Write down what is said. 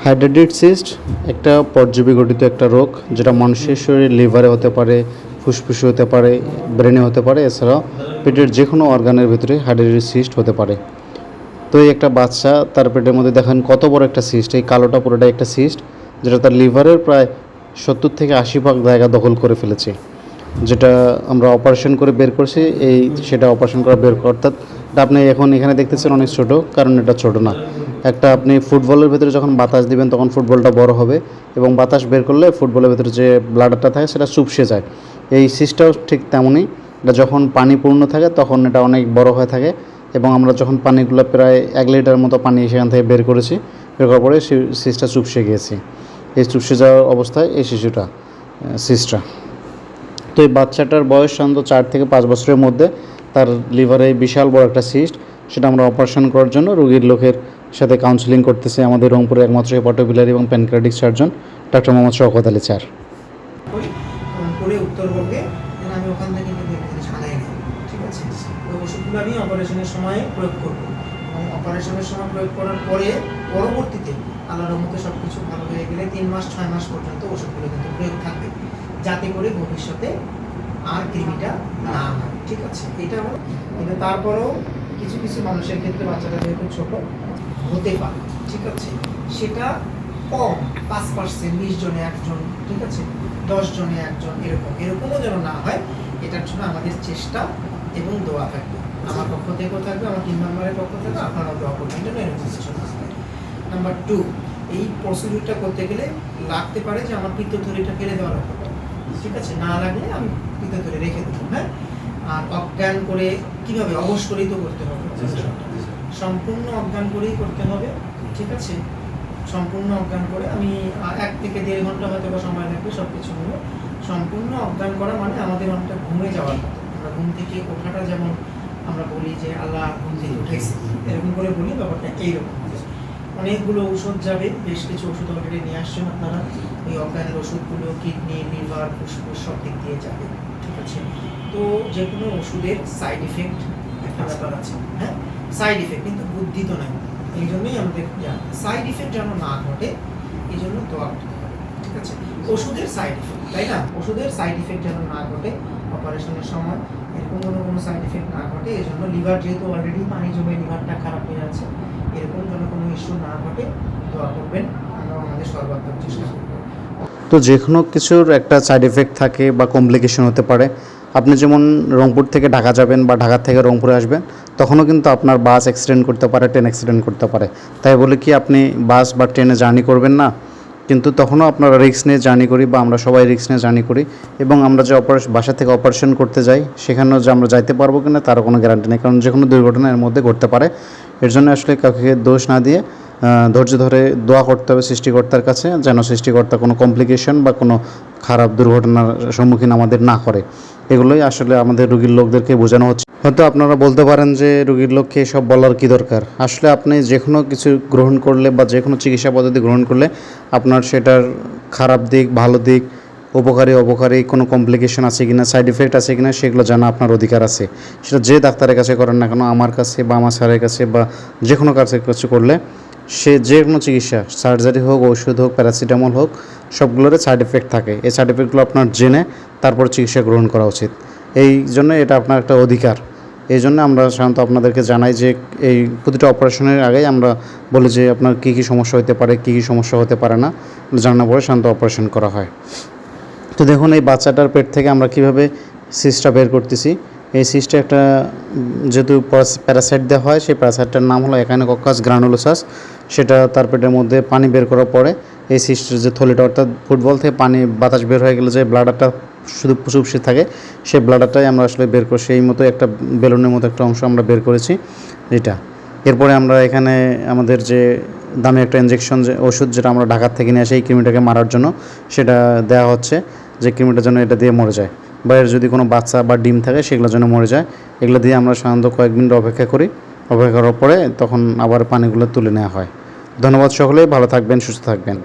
Hydrated cyst একটা পরজীবী ঘটিত একটা রোগ, যেটা মানুষের শরীরে লিভারে হতে পারে, ফুসফুসে হতে পারে, ব্রেনে হতে পারে, এছাড়াও পেটের যে কোনো অর্গানের ভিতরে হাইড্রেটেড সিস্ট হতে পারে। তো এই একটা বাচ্চা, তার পেটের মধ্যে দেখেন কত বড় একটা সিস্ট, এই কালোটা পুরোটা একটা সিস্ট, যেটা তার লিভারের প্রায় 70 থেকে 80 ভাগ জায়গা দখল করে ফেলেছে, যেটা আমরা অপারেশন করে বের করছি। সেটা অপারেশন করে বের অর্থাৎ এটা আপনি এখন এখানে দেখতেছেন অনেক ছোট, কারণ এটা ছোট না। একটা আপনি ফুটবলের ভিতরে যখন বাতাস দিবেন তখন ফুটবলটা বড় হবে, এবং বাতাস বের করলে ফুটবলের ভিতরে যে ব্লাডারটা থাকে সেটা চুপসে যায়। এই সিস্টটাও ঠিক তেমনই, এটা যখন পানি পূর্ণ থাকে তখন এটা অনেক বড় হয়ে থাকে, এবং আমরা যখন পানিগুলো প্রায় 1 লিটার মতো পানি সেখান থেকে বের করেছি, বের করার পরে সিস্টটা চুপসে গিয়েছে। এই চুপসে যাওয়ার অবস্থায় এই শিশুটা সিস্টটা। তো এই বাচ্চাটার বয়স সাধারণত 4 থেকে 5 বছরের মধ্যে। তার লিভারে বিশাল বড় একটা সিস্ট, সেটা আমরা অপারেশন করার জন্য রোগীর লোকের সাথে কাউন্সিলিং করতেছে আমাদের রংপুরের একমাত্র হেপাটোবিলারি এবং pancreatic surgeon doctor Mohammad Shawkat Ali sir. করে উত্তরবঙ্গে আমি ওখান থেকে কিন্তু ছাড়াই নিই, ঠিক আছে। ওই ওষুধগুলো আমি অপারেশনের সময় প্রয়োগ করব, এবং অপারেশনের সময় প্রয়োগ করার পরে পরবর্তীতে আল্লাহর রহমতে সব কিছু ভালো হয়ে গেলে 3 মাস 6 মাস পর্যন্ত ওষুধগুলো কিন্তু প্রয়োগ থাকবে, যাতে করে ভবিষ্যতে আর কৃমিটা না হয়, ঠিক আছে। এটা হলো, কিন্তু তারপরেও কিছু কিছু মানুষের ক্ষেত্রে বাচ্চাটা যেহেতু ছোট হতে পারে, ঠিক আছে, সেটা কম, 5%, 20 জনে একজন, ঠিক আছে, 10 জনে একজন, এরকমও যেন না হয়, এটার জন্য আমাদের চেষ্টা এবং দোয়া থাকবে। আমার পক্ষ থেকেও থাকবে, আমার টিম মেম্বারের পক্ষ থেকে আপনারাও দোয়া করবেন যেন এরকম কিছু না হয়। নাম্বার 2, এই প্রসিডিউরটা করতে গেলে লাগতে পারে যে আমার পিত্তথলিটা ফেলে দেওয়া লাগতে পারে, ঠিক আছে, না লাগলে আমি পিত্তথলি রেখে দেবো, হ্যাঁ। আর অজ্ঞান করে কিভাবে, অবশ করেই তো করতে হবে, সম্পূর্ণ অজ্ঞান করেই করতে হবে, ঠিক আছে। সম্পূর্ণ অজ্ঞান করে আমি 1 থেকে 1.5 ঘন্টা হয়তো বা সময় লাগবে সব কিছু মিলে। সম্পূর্ণ অজ্ঞান করা মানে আমাদের অনেকটা ঘুমে যাওয়ার মতো। আমরা ঘুম থেকে ওঠাটা যেমন আমরা বলি যে আল্লাহ ঘুম থেকে উঠেছে, এরকম করে বলি, ব্যাপারটা এইরকম। অনেকগুলো ওষুধ যাবে, বেশ কিছু ওষুধ অলরেডি নিয়ে আসছেন আপনারা। ওই অজ্ঞানের ওষুধগুলো কিডনি, লিভার, ফুসফুস সব দিক দিয়ে যাবে, ঠিক আছে। তো যে কোনো ওষুধের সাইড ইফেক্ট একটা ব্যাপার আছে, হ্যাঁ, সাইড ইফেক্ট, কিন্তু বুদ্ধি তো নাই। এই জন্যই আমাদের সাইড ইফেক্ট যেন না ঘটে, এই জন্য দোয়া করতে হবে, ঠিক আছে। ওষুধের সাইড ইফেক্ট, তাই না, ওষুধের সাইড ইফেক্ট যেন না ঘটে অপারেশনের সময়, এরকম কোনো সাইড ইফেক্ট না ঘটে। এই জন্য লিভার যেহেতু অলরেডি পানি জমে লিভারটা খারাপ হয়ে যাচ্ছে, এরকম যেন কোনো ইস্যু না ঘটে, দোয়া করবেন, আমরা আমাদের সর্বাত্মক চেষ্টা করব। তো যে কোনো কিছুর একটা সাইড এফেক্ট থাকে বা কমপ্লিকেশন হতে পারে। আপনি যেমন রংপুর থেকে ঢাকা যাবেন বা ঢাকা থেকে রংপুরে আসবেন, তখনও কিন্তু আপনার বাস অ্যাক্সিডেন্ট করতে পারে, ট্রেন অ্যাক্সিডেন্ট করতে পারে। তাই বলে কি আপনি বাস বা ট্রেনে জার্নি করবেন না? কিন্তু তখনও আপনারা রিস্ক নিয়ে জার্নি করি, বা আমরা সবাই রিস্ক নিয়ে জার্নি করি। এবং আমরা যে বাসা থেকে অপারেশন করতে যাই, সেখানেও যে আমরা যাইতে পারবো কিনা তারও কোনো গ্যারান্টি নেই, কারণ যে কোনো দুর্ঘটনা এর মধ্যে ঘটতে পারে। এর জন্য আসলে কাউকে দোষ না দিয়ে ধৈর্য ধরে দোয়া করতে হবে সৃষ্টিকর্তার কাছে, যেন সৃষ্টিকর্তা কোনো কমপ্লিকেশন বা কোনো খারাপ দুর্ঘটনার সম্মুখীন আমাদের না করে। এগুলোই আসলে আমাদের রোগীর লোকদেরকে বোঝানো হচ্ছে। হয়তো আপনারা বলতে পারেন যে রোগীর লোককে এসব বলার কী দরকার। আসলে আপনি যে কোনো কিছু গ্রহণ করলে বা যে কোনো চিকিৎসা পদ্ধতি গ্রহণ করলে আপনার সেটার খারাপ দিক, ভালো দিক, অপকারী কোনো কমপ্লিকেশন আছে কিনা, সাইড ইফেক্ট আছে কিনা, সেগুলো জানা আপনার অধিকার আছে। সেটা যে ডাক্তারের কাছে করেন না কেন, আমার কাছে বা আমার স্যারের কাছে বা যে কোনো কাছে কিছু করলে, সে যে কোনো চিকিৎসা, সার্জারি হোক, ওষুধ হোক, প্যারাসিটামল হোক, সবগুলোর সাইড এফেক্ট থাকে। এই সাইড এফেক্টগুলো আপনার জেনে তারপর চিকিৎসা গ্রহণ করা উচিত। এই জন্য এটা আপনার একটা অধিকার। এই জন্য আমরা সাধারণত আপনাদেরকে জানাই যে এই প্রতিটা অপারেশনের আগেই আমরা বলি যে আপনার কী কী সমস্যা হতে পারে, কী কী সমস্যা হতে পারে না, জানার পরে সাধারণত অপারেশন করা হয়। তো দেখুন এই বাচ্চাটার পেট থেকে আমরা কীভাবে সিস্টটা বের করতেছি। এই সিস্টে একটা যেহেতু প্যারাসাইট দেওয়া হয়, সেই প্যারাসাইটটার নাম হলো একাইনোকক্কাস গ্রানুলোসাস। সেটা তার পেটের মধ্যে পানি বের করার পরে এই সিস্টের যে থলিটা, অর্থাৎ ফুটবল থেকে পানি বাতাস বের হয়ে গেলে যে ব্লাডারটা শুধু চুপসে থাকে, সেই ব্লাডারটাই আমরা আসলে বের করি। সেই মতো একটা বেলুনের মতো একটা অংশ আমরা বের করেছি এটা। এরপরে আমরা এখানে আমাদের যে দামি একটা ইনজেকশন, যে ওষুধ, যেটা আমরা ঢাকার থেকে নিয়ে আসি এই কৃমিটাকে মারার জন্য, সেটা দেওয়া হচ্ছে, যে কৃমিটার জন্য এটা দিয়ে মরে যায়, বা এর যদি কোনো বাচ্চা বা ডিম থাকে সেগুলোর জন্য মরে যায়। এগুলো দিয়ে আমরা সাধারণত কয়েক মিনিট অপেক্ষা করি। অপেক্ষা করার পরে তখন আবার পানিগুলো তুলে নেওয়া হয়। ধন্যবাদ সকলেই, ভালো থাকবেন, সুস্থ থাকবেন।